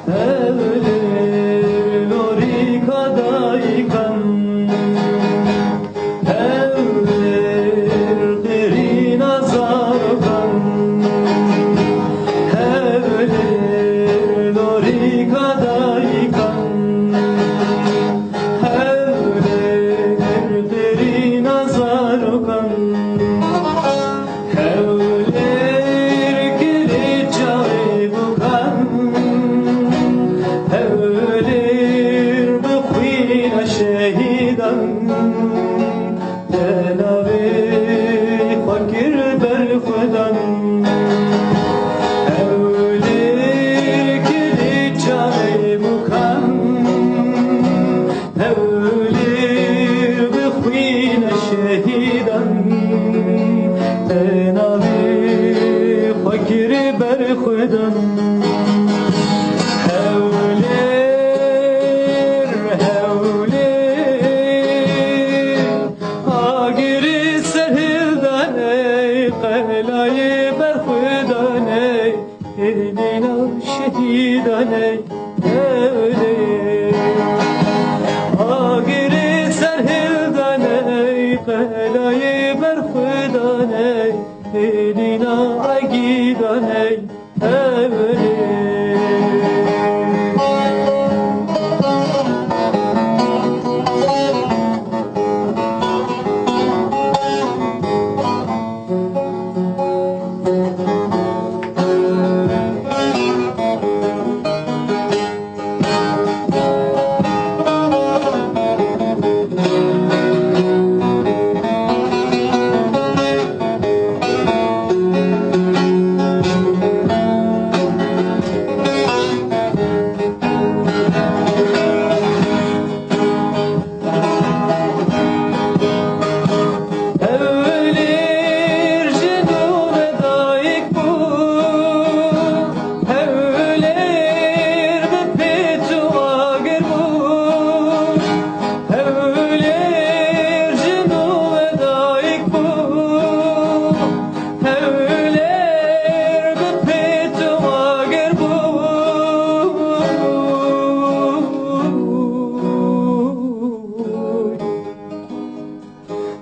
Evlir nuri kadaykan Evlir diri nazarkan Evlir nuri kadaykan Evlir diri nazarkan şehidan Denavi fakir berhudan Evlir kili çare bukan Evlir bixwine şehidan Denavi fakir berhudan Qelayı berxudaney Elina şehidaney Evley Agiri serhildaney Qelayı berxudaney Elina agidaney Evley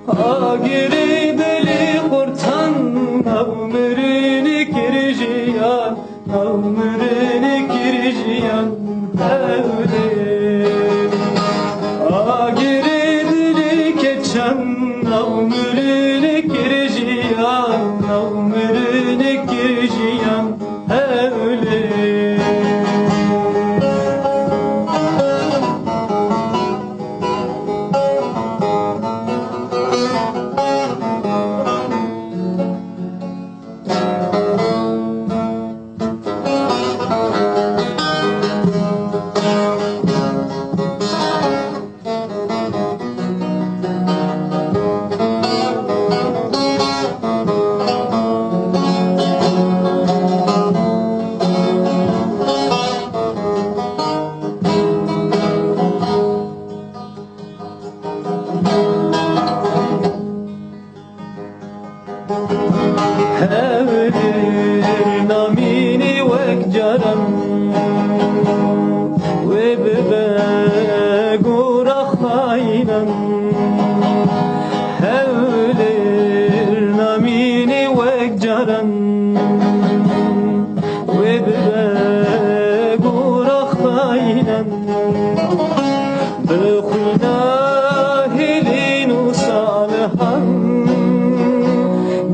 Agiri deli kurtan Avmırını kirjiyan Avmırını kirjiyan Evli Agiri deli keçan Avmırını kirjiyan Avmırını kirjiyan Evli Evlir namini vek caram Ve bebe gura haynam Evlir namini vek caram Ve bebe gura haynam Bıkhina hilinu salihan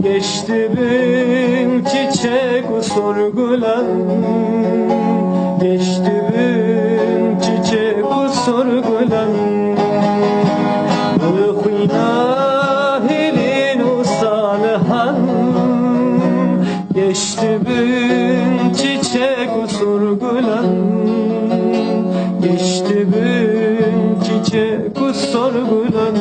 Geçti bin çiçek sorgulan Geçti bin çiçek sorgulan Bıkhina hilinu salihan Geçti bin çiçek sorgulan Geçti bin çiçek sorgulan